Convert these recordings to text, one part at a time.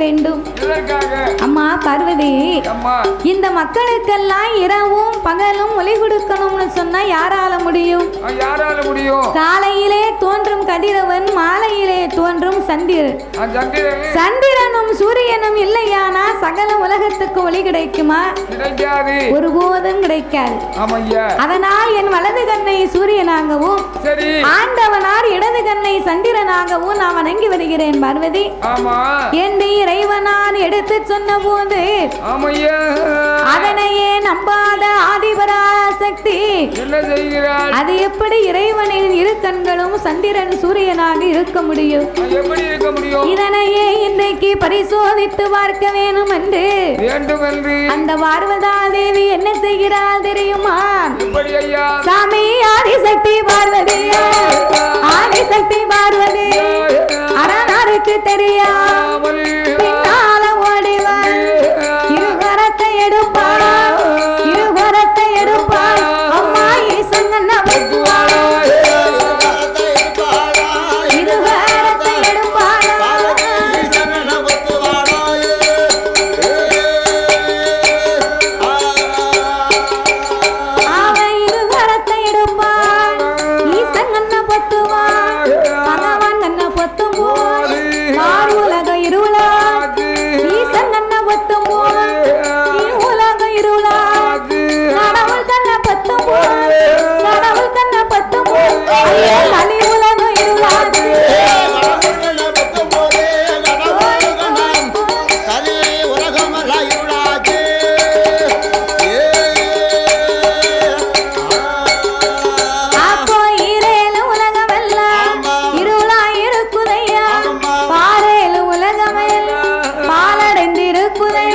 வேண்டும். அம்மா பார்வதி, இந்த மக்களுக்கெல்லாம் இரவும் பகலும் ஒளி கொடுக்கணும்னு சொன்னா யாரால முடியும்? காலையிலே தோன்றும் கதிரவன், மாலையிலே தோன்றும் சந்திரன். சந்திரனும் சூரியனும் இல்லையானா சகல உலகத்துக்கு ஒளி கிடைக்குமா? ஒருபோதும் கிடைக்காது. அதனால் என் வலது கண்ணை சூரியனாகவும் ஆண்டவனார் இடது கண்ணை சந்திரனாகவும் நான் வணங்கி வருகிறேன் பார்வதி. என்று இறைவனார் எடுத்து சொன்ன போது அதனையே நம்பாத ஆதிபராசக்தி அது எப்படி இறைவனின் இரு கண்களும் சந்திரன் சூரியனாக இருக்க முடியும்? இதனையே இன்றைக்கு பரிசோதித்து பார்க்க வேண்டும் என்று அந்த பார்வதா தேவி என்ன செய்கிறாள் தெரியுமா? சாமி ஆதிசக்தி பார்வதி, ஆதிசக்தி பார்வதி அரணாருக்கு தெரியாமல் பின்னால ஓடிவாள். இருகரத்தை எடுப்பாள், இருகரத்தை எடுப்பாள். அம்மா ஈசங்கண்ண பத்துவாள், இருகரத்தை எடுப்பாள். அவன் இருகரத்தை எடுப்பாள், ஈசங்கண்ண பத்துவாள். பகவான் கண்ண பத்தும் போது மாறு உலக இருளா, ஈசன் கண்ண பத்தும் போது உலக இருளா. கடவுள் கண்ண பத்தும் போது, கடவுள் கண்ண பத்தும் போது கலி உலக இருளாது. அப்போ ஈரேழு உலகமெல்லாம் இருளா இருக்குதையா, பாரேழு உலகமெல்லாம் பாலடைந்து இருக்குதை.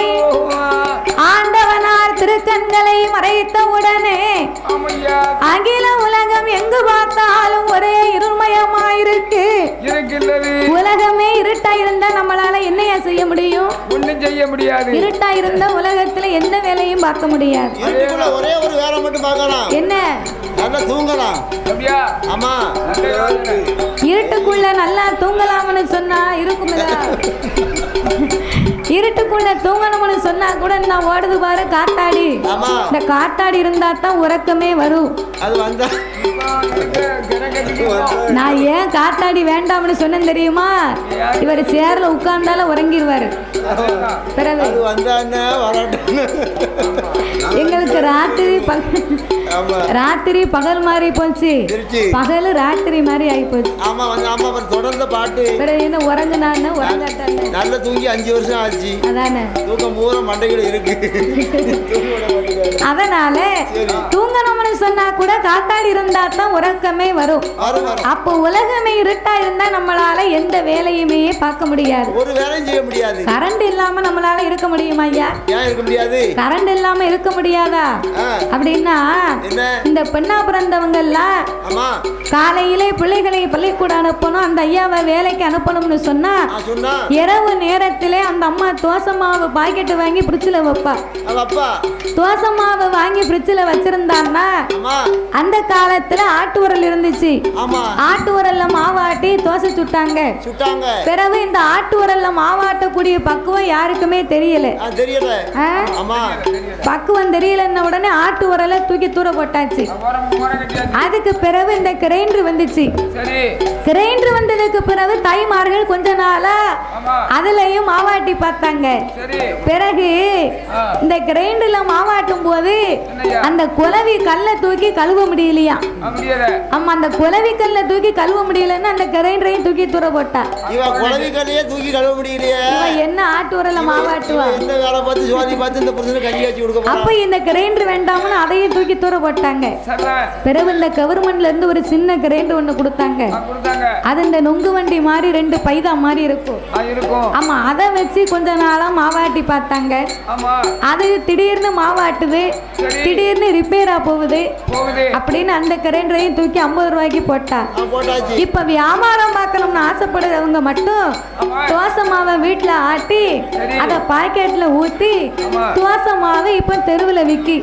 ஆண்டவனார் திருக்கண்களை மறைத்த உடனே அகில உலகம் எங்கு பார்த்தாலும் ஒரே இருள்மயமாயிருக்கு. உலகமே இருட்டா இருந்தா நம்மளால என்னையா செய்ய முடியும்? ஒண்ணும் செய்ய முடியாது. இருட்டா இருந்த உலகத்துல எந்த வேலையும் பார்க்க முடியாது. ஒரே ஒரு வேலை மட்டும் பார்க்கலாம். என்ன? நல்லா தூங்கலாம். ஆமா, இருட்டுக்குள்ள நல்லா தூங்கலாம்னு சொன்னா இருக்குங்களா? இருட்டுக்குள்ள தூங்கணும்னு சொன்னா கூட நான் ஓடுது பாரு காத்தாடி. இந்த காத்தாடி இருந்தா தான் உறக்கமே வரும். அது வந்தா நான் ஏன் காத்தாடி வேண்டாம்னு சொன்னேன் தெரியுமா? இவர் சேர்ல உட்கார்ந்தால உறங்கிடுவாரு. பிறகு எங்களுக்கு ராத்திரி பகல் மாதிரி போச்சு, பகல் ராத்திரி மாதிரி ஆகி போச்சு. தொடர்ந்த பாட்டு என்ன உறங்குனான்னு உறங்காட்டாங்க. நல்லா தூங்கி 5 வருஷம் ஆச்சு. அதானே தூக்கம் பூரா மண்டைகள் இருக்கு. அதனால தூங்கணும்னு சொன்னா கூட காத்தாடி இருந்தா தான் உறக்கமே வரும். அப்போ உலகமே இருட்டா இருந்தா நம்மளால எந்த வேலையுமே பார்க்க முடியாது, ஒரு வேலையும் செய்ய முடியாது. கரண்ட் இல்லாம நம்மளால இருக்க முடியுமா ஐயா? ஏன் இருக்க முடியாது? கரண்ட் இல்லாம இருக்க முடியாதா? அப்படின்னா இந்த பெண்ணா பிறந்தவங்க எல்லாம் காலையிலே பிள்ளைகளை பள்ளிக்கூடம் அனுப்பணும், அந்த ஐயாவை வேலைக்கு அனுப்பணும்னு சொன்னா இரவு நேரத்திலே அந்த அம்மா தோசை மாவு பாக்கெட் வாங்கி பிரிட்ஜில் வைப்பா. தோசை மாவு வாங்கி பிரிட்ஜில் வச்சிருந்தான்னா அந்த காலத்துல ஆட்டு உரல் இருந்துச்சு. ஆட்டு உரல்ல மாவாட்டி தோசை சுட்டாங்க. பிறகு இந்த ஆட்டு உரல்ல மாவாட்டக்கூடிய பக்குவம் யாருக்குமே தெரியல. பக்குவம் தெரியலன்ன உடனே ஆட்டு உரலை தூக்கி தூர போட்டாச்சு. அதுக்கு பிறகு இந்த கிரைண்டர் வந்துச்சு. கிரைண்டர் வந்ததுக்கு பிறகு தாய்மார்கள் கொஞ்ச நாளா அதுலயும் மாவாட்டி பார்த்தாங்க. பிறகு இந்த கிரைண்டர்ல மாவாட்டும் போது அந்த குலவி கல்லை தூக்கி கழுவ முடியலையா? ஆமா, அந்த குலவி கல்லை தூக்கி கழுவ முடியலன்னு அந்த கிரைண்டரையும் தூக்கி தூர போட்டா. என்ன ஆட்டு உரல மாவாட்டுவா? அப்ப இந்த கிரைண்டர் வேண்டாம்னு அதையும் தூக்கி தூர போட்டாங்க. பிறகு இந்த கவர்மெண்ட்ல இருந்து ஒரு சின்ன கிரைண்டர் ஒண்ணு கொடுத்தாங்க. அது இந்த நொங்கு வண்டி மாதிரி 2 பைதா மாதிரி இருக்கும். ஆமா, அதை வச்சு கொஞ்ச நாளா மாவாட்டி பார்த்தாங்க. அது திடீர்னு மாவாட்டுது, திடீர்னு ரிப்பேரா போகுது அப்படின்னு அந்த கிரைண்டரையும் தூக்கி 50 ரூபாய்க்கு போட்டா. இப்ப வியாபாரம் பார்க்கணும்னு ஆசைப்படுறவங்க மட்டும் தோசை மாவை வீட்டுல ஆட்டி அத பாக்கெட்ல ஊத்தி தோசை மாவை இப்ப தெருவுல விக்கி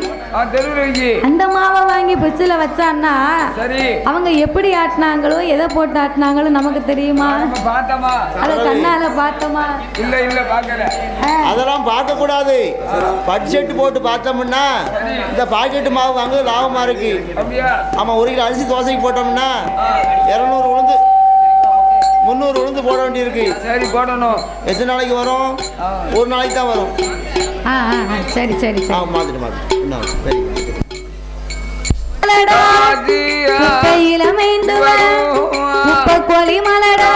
அந்த மாவை வாங்கி வாங்கி பிச்சில வச்சான்னா அவங்க எப்படி ஆட்டினாங்களோ எதை போட்டு ஆட்டினாங்களோ நமக்கு தெரியுமா? அதை கண்ணால பார்த்தோமா? இல்ல இல்ல பார்க்கல. அதெல்லாம் பார்க்க கூடாது. பட்ஜெட் போட்டு பார்த்தோம்னா இந்த பாக்கெட் மாவு வாங்க லாபமா இருக்கு. ஆமா, 1 கிலோ அரிசி தோசைக்கு போட்டோம்னா 200 உளுந்து 300 உளுந்து போட வேண்டியிருக்கு. சரி, போடணும். எத்தனை நாளைக்கு வரும்? ஒரு நாளைக்கு தான் வரும். சரி சரி சரி. இளமைந்து கோழி மலடா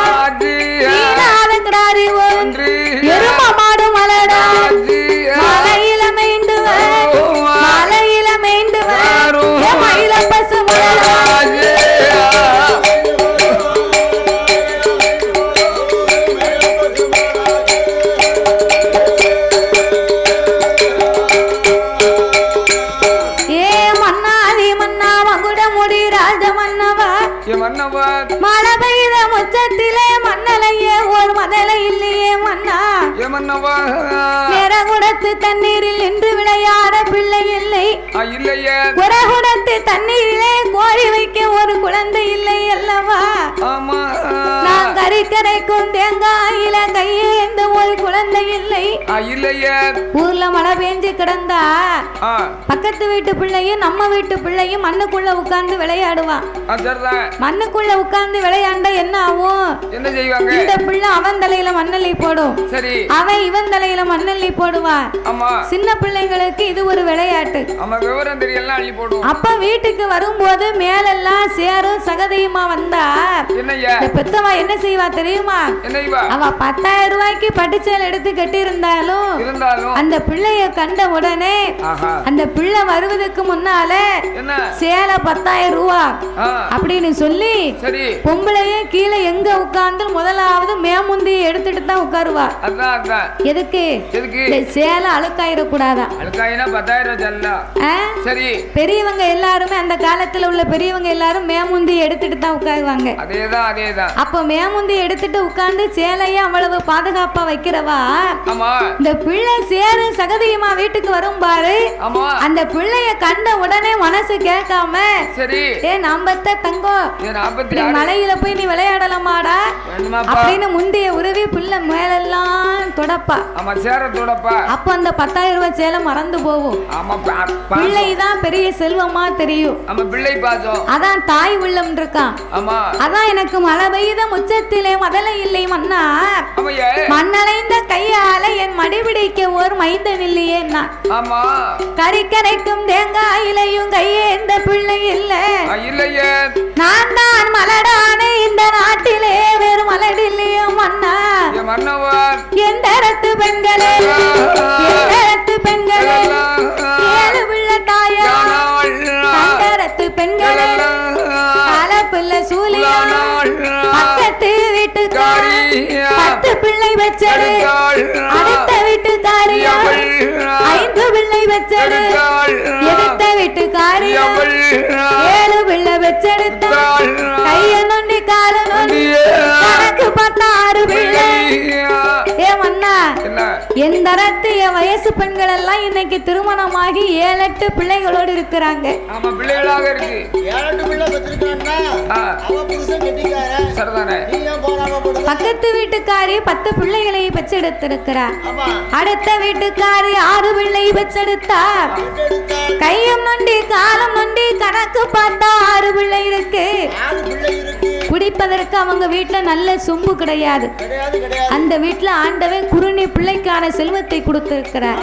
எரும மாடு மலடா மலையிலமைந்து மலையிலமைந்து மயில பசு மலடா மழை பெய்த முச்சத்திலே மண்ணலையே ஒரு மதலை இல்லையே மன்னா குடத்து தண்ணீரில் நின்று விளையாட பிள்ளை இல்லை குடத்து தண்ணீரிலே கோழி வைக்க ஒரு குழந்தை இல்லை அல்லவா? நான் கறிக்கரைக்கும் தேங்காயில கையேந்த ஒரு குழந்தை இல்லை. ஊர்ல மழை பெஞ்சு கிடந்தா பக்கத்து வீட்டு பிள்ளையும் நம்ம வீட்டு பிள்ளையும் மண்ணுக்குள்ள உட்கார்ந்து விளையாடுவான். மண்ணுக்குள்ள உட்கார்ந்து விளையாண்ட என்ன ஆகும்? என்ன செய்வாங்க? இந்த பிள்ளை அவன் தலையில மண்ணள்ளி போடும், அவன் இவன் தலையில மண்ணள்ளி போடுவான். சின்ன பிள்ளைங்களுக்கு இது ஒரு விளையாட்டு. அப்ப வீட்டுக்கு வரும்போது மேலெல்லாம் சேரும் சகதியுமா வந்தா பெத்தவா என்ன செய்வா தெரியுமா? அவ 10,000 ரூபாய்க்கு பட்டுச்சேல் எடுத்து கட்டி இருந்தாலும் அந்த பிள்ளைய கண்ட உடனே அந்த பிள்ளை வருவதற்கு முன்னால சேலை 10,000 ரூபா அப்படின்னு சொல்லி பொம்பளையே கீழே எங்க உட்கார்ந்து முதலாவது மேமுந்தி எடுத்துட்டு தான் உட்காருவா. எதுக்கு? சேலை அழுக்காயிடக்கூடாதா? பெரியவங்க எல்லாருமே அந்த காலத்துல உள்ள பெரியவங்க எல்லாரும் மேமுந்தி எடுத்துட்டு தான் உட்காருவாங்க. அப்ப மேமுந்தி எடுத்துட்டு உட்கார்ந்து சேலைய அவ்வளவு பாதுகாப்பா வைக்கிறவா இந்த பிள்ளை சேரு சகதியுமா வீட்டுக்கு வரும் பாரு. அந்த பிள்ளைய கண்ட உடனே மனசு கேட்காம நம்பத்த தங்கம் மலையில போய் நீ விளையாடலாமாடா அப்படின்னு முந்தைய உருவி பிள்ளை மேலெல்லாம் தொடப்பா. அப்ப அந்த 10,000 ரூபாய் சேலை மறந்து போகும். பிள்ளைதான் பெரிய செல்வமா தெரியும். அதான் தாய் உள்ளம் இருக்கான். அதான் எனக்கு மழை பெய்த முச்சத்திலே மதலை இல்லை மன்னா மண்ணலைந்த கையால என் மடிபிடிக்க ஒரு மைந்தன் இல்லையே. கறிக்கரைக்கும் தேங்காயிலையும் கையேந்த பிள்ளை இல்லை. நான் தான் மலடான இந்த நாட்டிலே வேறு மலடில்லையோ மன்னா. எந்த இடத்து பெண்களே எந்த இடத்து பெண்களே 7 பிள்ளை தாயா அந்த பெண்களே பல பிள்ளை சூலியா பக்கத்து வீட்டுக்காரி 10 பிள்ளை வச்சடு அடுத்த வீட்டுக்காரியா 5 பிள்ளை வச்சடு எடுத்த வீட்டுக்காரியா 7 பிள்ளை வச்செடுத்த கைய நொண்டி கால நொண்டி கணக்கு 16 பிள்ளை. ஏமண்ணா எந்த வயசு பெண்கள் எல்லாம் இன்னைக்கு திருமணமாகி 7-8 பிள்ளைகளோடு இருக்கிறாங்க. பக்கத்து வீட்டுக்காரி 10 பிள்ளைகளை பெற்றெடுத்திருக்கிறார். அடுத்த வீட்டுக்காரி 6 பிள்ளை பெற்றெடுத்தார். கையும் நொண்டி காலம் நொண்டி கணக்கு பார்த்தா 6 பிள்ளை இருக்கு. குடிப்பதற்கு அவங்க வீட்டுல நல்ல சொம்பு கிடையாது. அந்த வீட்டுல ஆண்டவன் குறுநி பிள்ளைக்கான செல்வத்தை கொடுத்திருக்கிறார்.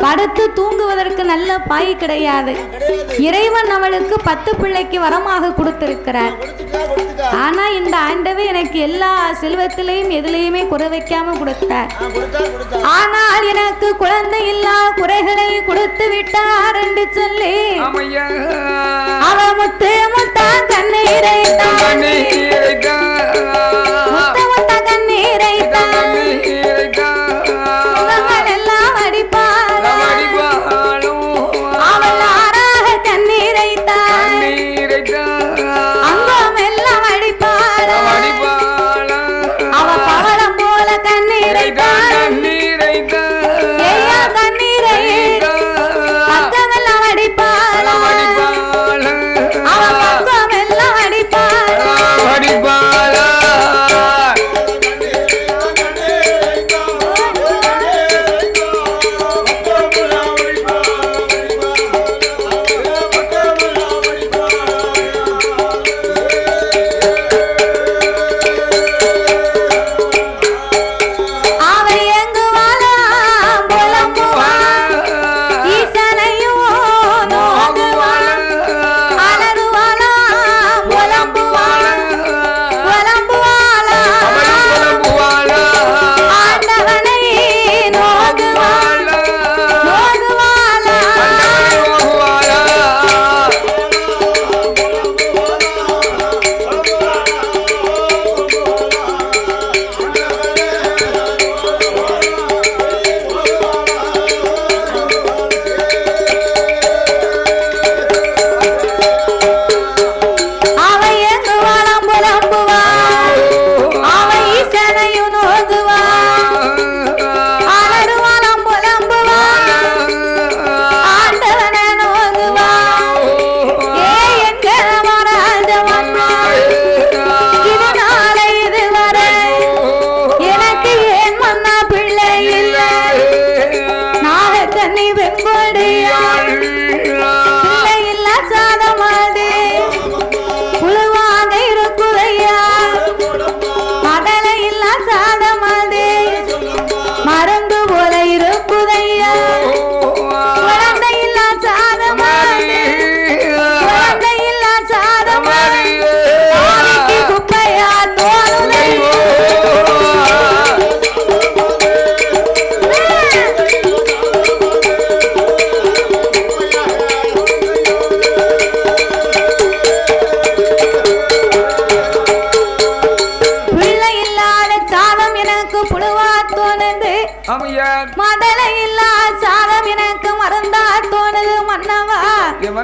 படுத்து தூங்குவதற்கு நல்ல பாய் கிடையாது. இறைவன் அவளுக்கு 10 பிள்ளைக்கு வரமாக கொடுத்திருக்கிறார். ஆனா இந்த ஆண்டவன் எனக்கு எல்லா செல்வத்திலையும் எதுலையுமே குறை வைக்காம கொடுத்தார். ஆனால் எனக்கு குழந்தை இல்லா குறைகளை கொடுத்து விட்டார் என்று சொல்லி அவ முத்து முத்தா கண்ணீரை முத்த முத்த கண்ணீரை எல்லாம் அடிப்பாள் அவள் ஆறாக கண்ணீரை அங்கம் எல்லாம் அடிப்பாள் அவ பவளம் போல கண்ணீரை கண்ணீரை அங்கமெல்லாம் அடிப்பாள்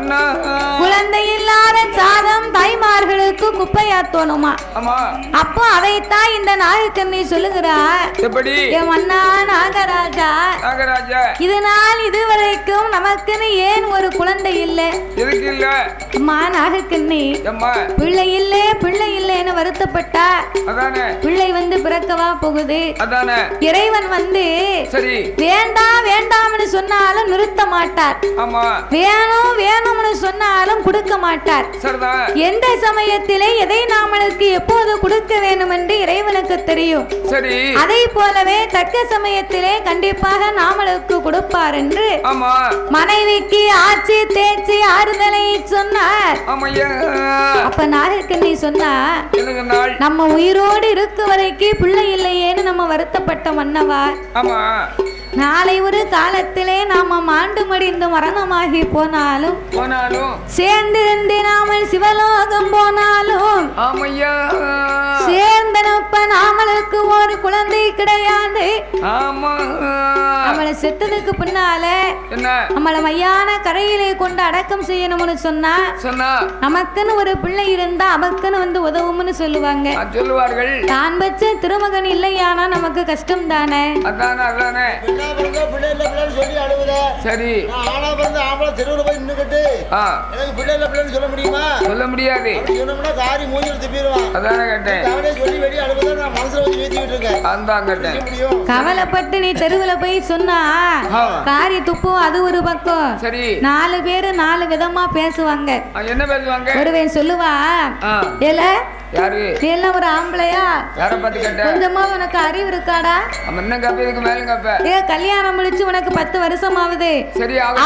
மன்னா குழந்தை இல்லாத சாதம் தாய்மார்களுக்கு குப்பையாத்தோணுமா. அப்போ அதைத்தான் இந்த நாகக்கண்ணி சொல்லுகிறா. எப்படி என் மன்னா நாகராஜா, இதனால் இதுவரைக்கும் நமக்குன்னு ஏன் ஒரு குழந்தை இல்லை? அம்மா நாகக்கண்ணி, பிள்ளை இல்லை பிள்ளை இல்லைன்னு வருத்தப்பட்டா பிள்ளை வந்து பிறக்கவா போகுது. இறைவன் வந்து வேண்டாம் வேண்டாம்னு சொன்னாலும் நிறுத்த மாட்டார், வேணும் வேணும்னு சொன்னாலும் கொடுக்க மாட்டார். எந்த சமயத்திலே எதை நாமளுக்கு எப்போது கொடுக்க வேண்டும் என்று இறைவனுக்கு தெரியும். அதை போலவே தக்க சமயத்திலே கண்டிப்பாக நாமளுக்கு கொடுப்பார் என்று மனைவிக்கு ஆட்சி தேய்ச்சி ஆறுதலை சொன்னார். அப்ப நாகக்கண்ணி சொன்னா, நம்ம உயிரோடு இருக்கு வரைக்கும் பிள்ளை இல்லையேன்னு நம்ம வருத்தப்பட்ட மன்னவா, நாளை ஒரு காலத்திலே நாம மாண்டு மடிந்து மரணமாகி போனாலும் சேர்ந்திருந்து நாமல் சிவலோகம் போனாலும் சேர்ந்தனப்ப நாமளுக்கு ஒரு குழந்தை கிடையாது. நம்மளை செத்ததுக்கு பின்னால நம்மளை மையான கரையிலே கொண்டு அடக்கம் செய்யணும்னு சொன்னா நமக்குன்னு ஒரு பிள்ளை இருந்தா அவக்குன்னு வந்து உதவும்னு சொல்லுவாங்க. தான் வச்ச திருமகன் இல்லையானா நமக்கு கஷ்டம் தானே. சொல்ல முடியாது. கவலைப்பட்டு நீ தெருவுல போய் சொன்னா காரி துப்பு, அது ஒரு பக்கம். 4 பேரு 4 விதமா பேசுவாங்க. என்ன பேசுவாங்க? ஒருவன் சொல்லுவா, ஏல யாரு எல்லாம் ஒரு ஆம்பளையா, யார பார்த்து கேட்ட, கொஞ்சமா உனக்கு அறிவு இருக்காடா? என்ன கப்ப இதுக்கு மேல கப்ப, கல்யாணம் முடிச்சு உனக்கு 10 வருஷம் ஆகுது,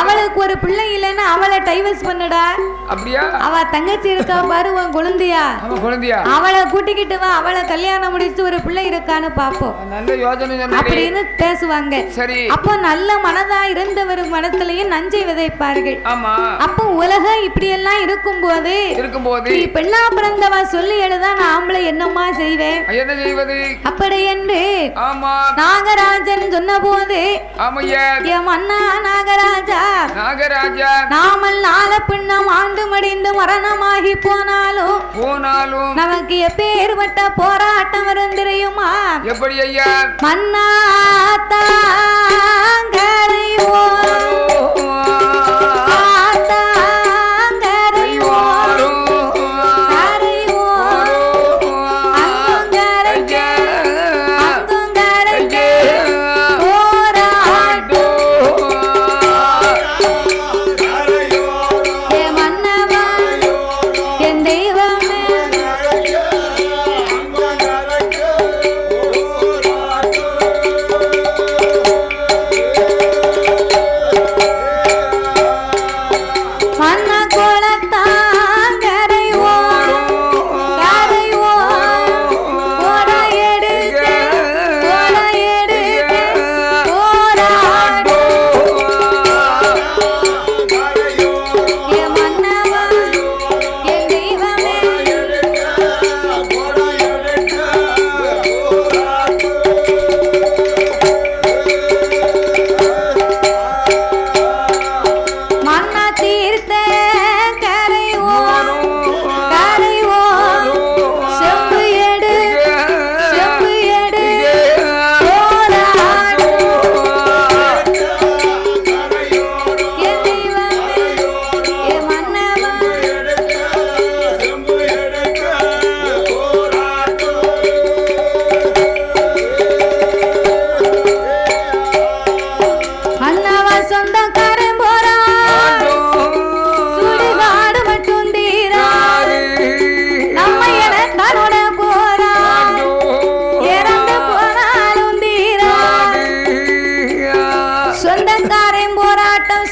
அவளுக்கு ஒரு பிள்ளை இல்லைன்னு அவளை டைவர்ஸ் பண்ணுடா. அப்படியா? அவ தங்கச்சி இருக்கா பாரு, உன் குழந்தையா, அவளை கூட்டிக்கிட்டு வா, அவளை கல்யாணம் முடிச்சு ஒரு பிள்ளை இருக்கான்னு பாப்போம். நல்ல யோசனை அப்படின்னு பேசுவாங்க. அப்போ நல்ல மனதா இருந்தவர் மனத்திலையும் நஞ்சை விதைப்பார்கள். அப்போ உலகம் இப்படி எல்லாம் இருக்கும் போது பெண்ணா பிறந்தவா சொல்லி தான் ஆம்பளை என்னமா செய்வேன், என்ன செய்வது அப்படி என்று நாகராஜன் சொன்ன போது, என் அண்ணா நாகராஜா, நாமல் நாள பின்னம் ஆண்டு மடிந்து மரணமாகி போனாலும் நமக்கு எப்பேற்பட்ட போராட்டம் வரும் தெரியுமா? எப்படி ஐயா? மன்னா தாங்கரையோ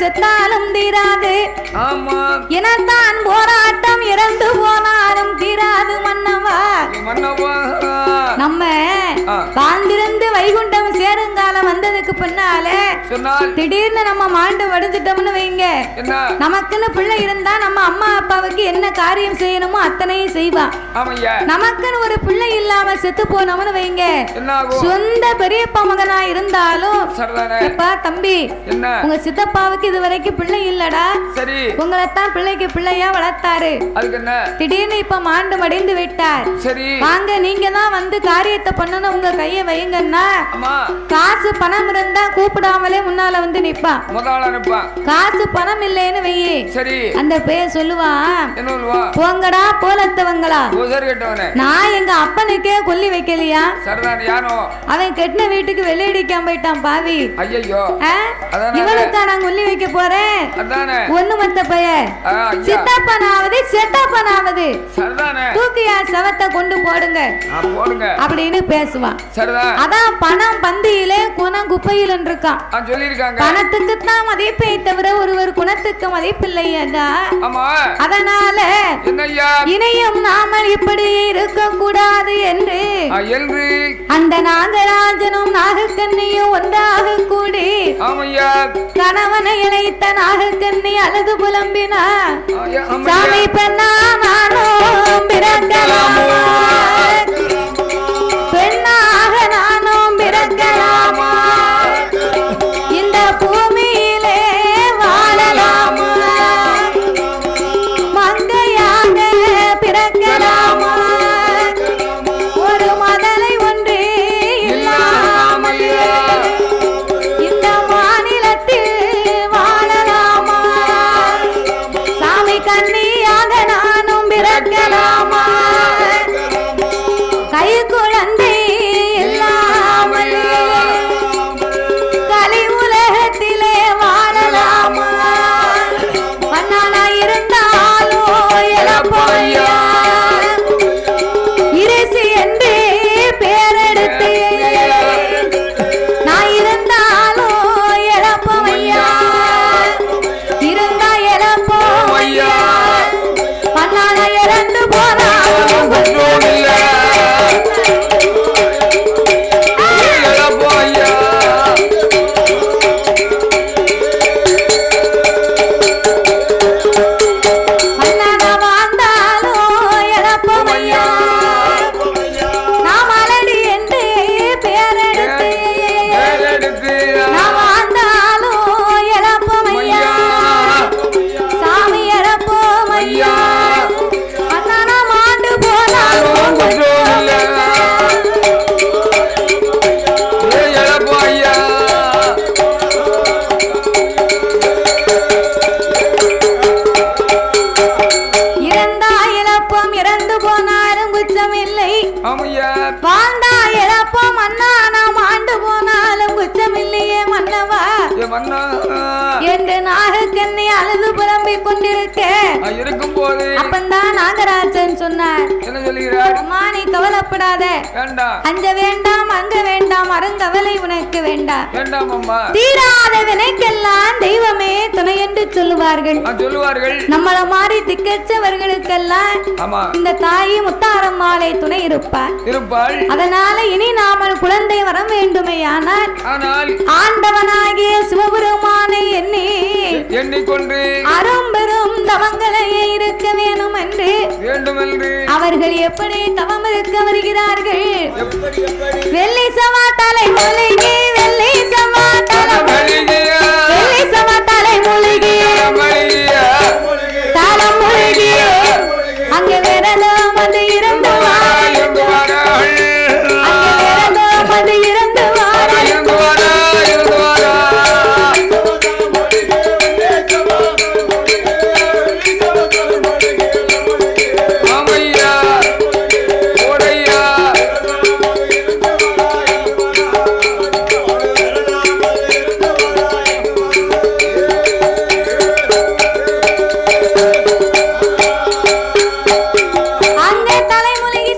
செத்தாலும் தீராது, இனத்தான் போராட்டம் இறந்து போனாலும் தீராது மன்னவா. நம்ம வாழ்ந்திருந்து வைகுண்டம் சேருங்காலம் வந்ததுக்கு பின்னால திடீர்னு நம்ம மாண்டு வடிஞ்சிட்டோம்னு வைங்க, நமக்குன்னு பிள்ளை இருந்தா நம்ம அம்மா அப்பாவுக்கு என்ன காரியம் செய்யணுமோ அத்தனையும் செய்வான். நமக்குன்னு ஒரு பிள்ளை இல்லாம செத்து போனோம்னு வைங்க, சொந்த பெரியப்பா மகனா இருந்தாலும் தம்பி உங்க சித்தப்பாவுக்கு இது வரைக்கும் பிள்ளை இல்லடா, உங்களைத்தான் பிள்ளைக்கு பிள்ளையா வளர்த்தாரு, திடீர்னு இப்ப மாண்டு மடிந்து விட்டார், வாங்க நீங்க தான் வந்து காரியத்தை பண்ணணும், உங்க கைய வைங்கன்னா காசு பணம் இருந்தா கூப்பிடாமலே முன்னால வந்து நிப்பான். காசு பணம் இல்லைன்னு வையே, அந்த பேர் சொல்லுவான், போங்கடா போலத்தவங்களா, நான் எங்க அப்பனுக்கே கொல்லி வைக்கலையா, அவன் கெட்டின வீட்டுக்கு வெள்ளையடிக்காம போயிட்டான் பாவி, இவனுக்கா நான் கொல்லி வைக்க போறேன், ஒண்ணு மத்த பைய சித்தப்பனாவது செத்தப்பனாவது தூக்கியா சவத்தை கொண்டு போடுங்க அப்படின்னு பேசுவான். அதான் பணம் பந்தியிலே குணம் குப்பையில் இருக்கான். பணத்துக்கு தான் மதிப்பை தவிர ஒருவர் குணத்துக்கு மதிப்பில்லை. அதனால இணையும் நாம இப்படி இருக்க கூடாது என்று அந்த நாகராஜனும் நாகக்கண்ணியும் ஒன்றாக கூடி கணவனை இணைத்த நாகக்கண்ணி அழுது புலம்பினா, சாமி பெண்ணா நானும் பிறக்கலாமா, பெண்ணாக நானும் பிறக்கலாமா, இந்த பூமியிலே வாழலாமா, மங்கையாக பிறக்கலாமா, ஒரு மதலை ஒன்று இல்லாமல் இந்த மாநிலத்தில் வாழலாமா, சாமி கண்ணியாக நானும் பிறக்கலாமா, கை குழந்தை இல்லாமல் கலி உலகத்திலே வாழலாமா, மண்ணானா இருந்தாலும் எழப்போய்யா, இருசி என்று பேரெடுத்து நான் இருந்தாலும் எழப்போய்யா, இருந்தா எழப்போய்யா, மண்ணானா இறந்து போனாலும் வாழ்ந்தா இழப்போம் அண்ணா, நாம் ஆண்டு போனாலும் குற்றமில்லையே மன்னவா என்று நாகக்கண்ணி அழுது புலம்பிக் கொண்டிருக்க இருக்கும் போது அப்பந்தான் நாகராஜன் சொன்னார், அம்மா நீ கவலைப்படாத, அஞ்ச வேண்டாம் அங்க வேண்டாம், அருங்கவலை உனக்கு வேண்டாம், தீராத வினைக்கெல்லாம் தெய்வமே துணை என்று சொல்லுவார்கள். நம்மள மாதிரி திக்கச்சவர்களுக்கெல்லாம் இந்த தாயி முத்தாரம்மாளை துணை இருப்பாள். அதனால இனி நாமல் குழந்தை வர வேண்டுமையானால் ஆண்டவனாகிய சிவபெருமானை எண்ணிக்கொண்டு அரும்பெரும் தவங்களையே இருக்க வேணும் என்று அவர்கள் எப்படி தவம் இருக்க வருகிறார்கள். வெள்ளி சவா தலை மூலிகை, வெள்ளி சவா தலை மூலிகை, வெள்ளி சவா தலை மூலிகை, தலம் மூலிகை, அங்கே விரதம் வந்து இருந்து அங்கே விரதம் வந்து இருந்து அங்கே தலைமுழுகி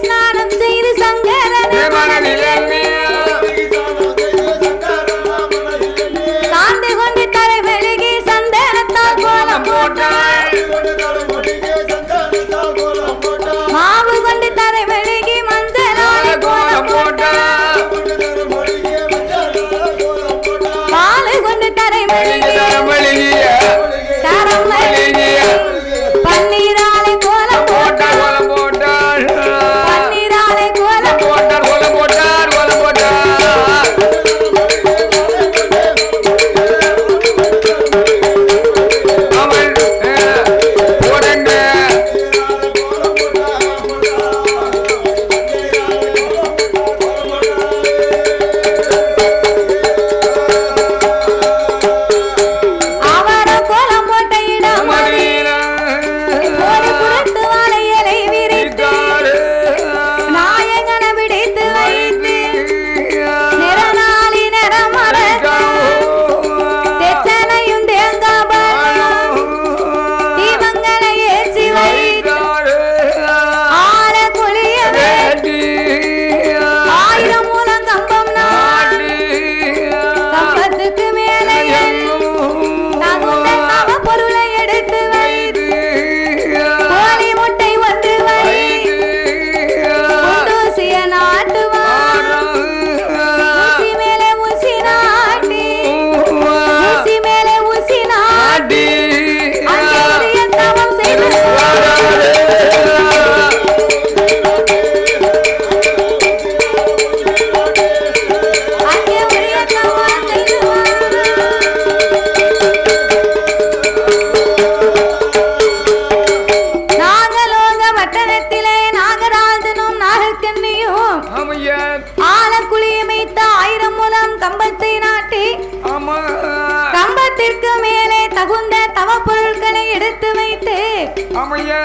ஆமையா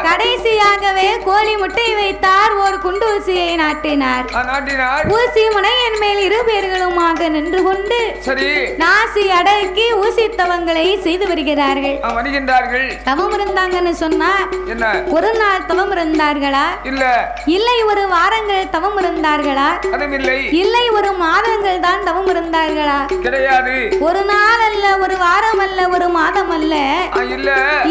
கடைசியாகவே கோழி முட்டை வைத்தார், ஒரு குண்டு ஊசியை நாட்டினார். ஊசி முனையின் மேல் இரு பேர்களுமாக நின்று கொண்டு சரி நாசி அடக்கி ஊசி தவங்களை செய்து வருகிறார்கள். தவம் இருந்தாங்கன்னு சொன்னா என்ன ஒரு நாள் தவம் இருந்தார்களா? இல்லை ஒரு வாரங்கள் தவம் இருந்தார்களா? இல்லை ஒரு மாதங்கள் தான் தவம் இருந்தார்களா? கிடையாது. ஒரு நாள் அல்ல, ஒரு வாரம் அல்ல, ஒரு மாதம் அல்ல,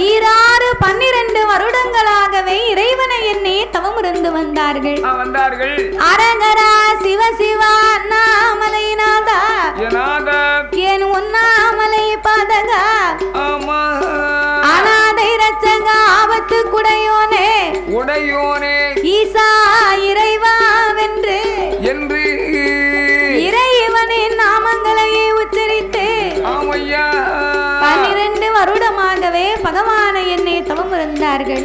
ஈராறு 12 வருடங்களாகவே இறைவனை எண்ணி தவம் இருந்து வந்தார்கள். அரகரா சிவ சிவா அண்ணாமலை நாதா ஏன் உண்ணாமலை பாதகா அநாதை ரட்சகா ஆபத்து குடையோனே ஈசா இறைவா வென்று இறைவனின் நாமங்களையே உச்சரித்து 12 வருடமாகவே பகவானை என்னை தவம் இருந்தார்கள்.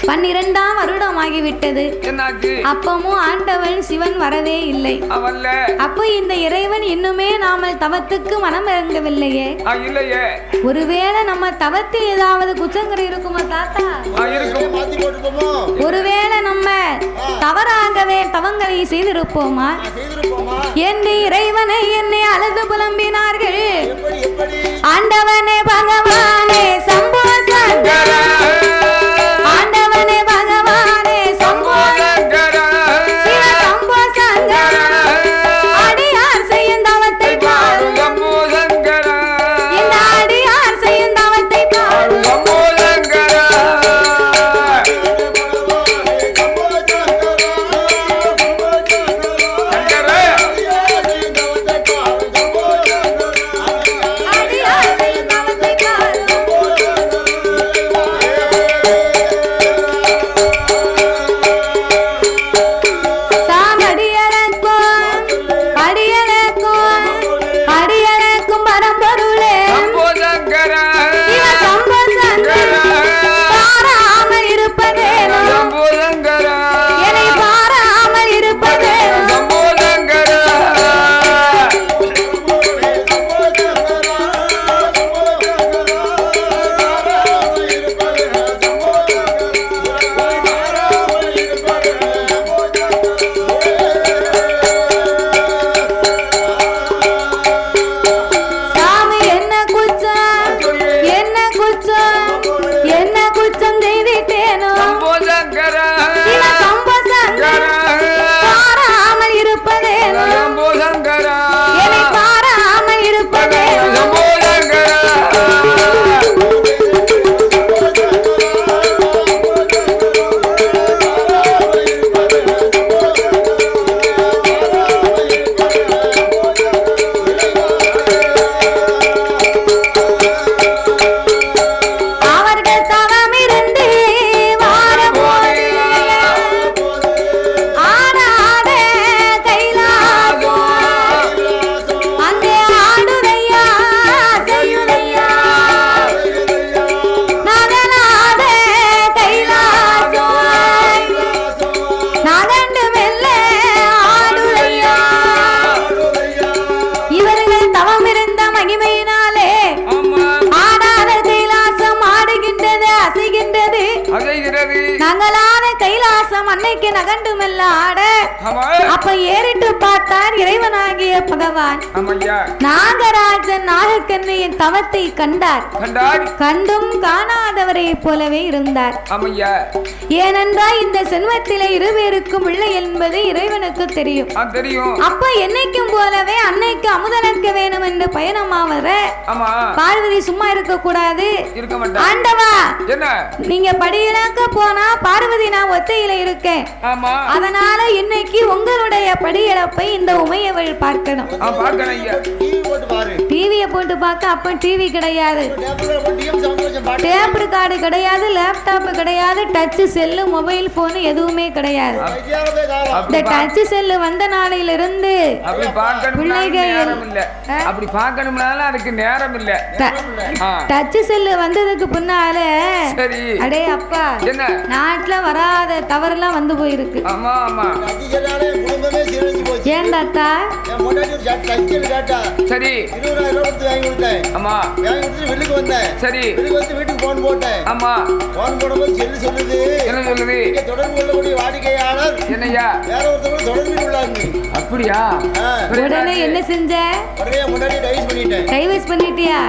12ஆம் வருடமாகிவிட்டது. அப்பமும் ஆண்டவன் சிவன் வரவே இல்லை. அப்போ இந்த இறைவன் இன்னுமே நாம தவத்துக்கு மனம் இறங்கவில்லையே. ஒருவேளை நம்ம தவத்தில் ஏதாவது குற்றங்கள் இருக்குமா தாத்தா? ஒருவேளை நம்ம தவறாகவே தவங்களை செய்திருப்போமா என்று இறைவனை என்னை அழுது புலம்பினார்கள். ஆண்டவனே பகவானே சம்போ சங்கரா, ஆண்டவனே பகவானே சம்போ சங்கரா, சிவ சம்போ சங்கரா, அடியார் செய்யும் தவத்தை பாரு சம்போ சங்கரா, இந்த அடியார் செய்யும் தவத்தை பாரு சம்போ சங்கரா. அன்னைக்கு நகண்டுமெல்ல ஆட அப்ப ஏறிட்டு பார்த்தார் இறைவனாகிய பகவான். நாகராஜன் நாகக்கண்ணியின் தவத்தை கண்டார். கண்டும் காணாதவரை போலவே இருந்தார். ஏனென்றால் இந்த செல்வத்திலே இருவேருக்கும் பிள்ளை என்பது இறைவனுக்கு தெரியும். அப்ப என்னைக்கும் போலவே அன்னைக்கு அமுதனக்க வேணும் என்று பயணமாவர பார்வதி சும்மா இருக்க கூடாது. ஆண்டவா, நீங்க படியிலக்க போனா பார்வதி நான் ஒத்தையில இருக்கேன். அதனால இன்னைக்கு உங்களுடைய படியிழப்பை இந்த உமையவள் பார்க்கணும். டிவியை போட்டு பார்க்க அப்ப டிவி கிடையாது, டேப் ரெக்கார்டு கிடையாது, லேப்டாப் கிடையாது, டச் செல்லு மொபைல் போன் எதுவுமே கிடையாது. இந்த டச் செல்லு வந்த நாளையில இருந்து டச் செல்லு வந்ததுக்கு பின்னால அடே அப்பா நாட்டுல வரா சொல்லாத தவறுலாம் வந்து போயிருக்கு. ஆமா ஆமா குடும்பமே சீரழிஞ்சு போச்சு. ஏன் தாத்தா? என் பொண்டாட்டி ஒரு சைக்கிள் கேட்டா. சரி 20,000 ரூபாய் கொடுத்து வாங்கி கொடுத்தேன். ஆமா வாங்கி கொடுத்து வீட்டுக்கு வந்தேன். சரி வீட்டுக்கு வந்து வீட்டுக்கு போன் போட்டேன். ஆமா போன் போடும்போது செல்லு சொல்லுது. என்ன சொல்லுது? இங்க தொடர்பு கொள்ளக்கூடிய வாடிக்கையாளர் என்னய்யா வேற ஒருத்தரோட தொடர்பில் உள்ளாங்க. அப்படியா? உடனே என்ன செஞ்ச? உடனே முன்னாடி டைவர்ஸ் பண்ணிட்டேன். டைவர்ஸ் பண்ணிட்டியா?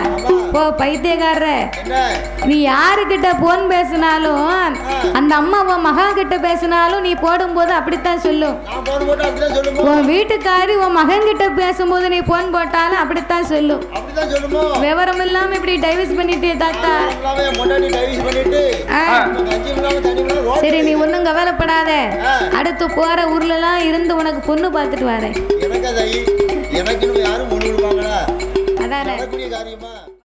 போ பைத்தியக்காரர. என்ன நீ யாருக்கிட்ட போன் பேசினாலும் அந்த அம்மா உன் மகா கிட்ட பேசினாலும் நீ போடும்போது அப்படித்தான் சொல்லும். நான் போன் போட்டு அப்படிதான் சொல்லுமோ? உன் வீட்டுக்காரி உன் மகன் கிட்ட பேசும்போது நீ போன் போட்டாலும் அப்படித்தான் சொல்லும். அப்படிதான் சொல்லுமோ? விவரம் இல்லாம இப்படி டைவர்ஸ் பண்ணிட்டே தாத்தா. முன்னாடி டைவர்ஸ் பண்ணிட்டு கஞ்சி இல்லாம தண்ணி இல்லாம ரோட். சரி நீ ஒன்றும் கவலைப்படாத. அடுத்து போற ஊர்ல எல்லாம் இருந்து உனக்கு பொண்ணு பார்த்துட்டு வரேன். எனக்கு யாரும் பொண்ணு கொடுப்பாங்களா? அதானே காரியமா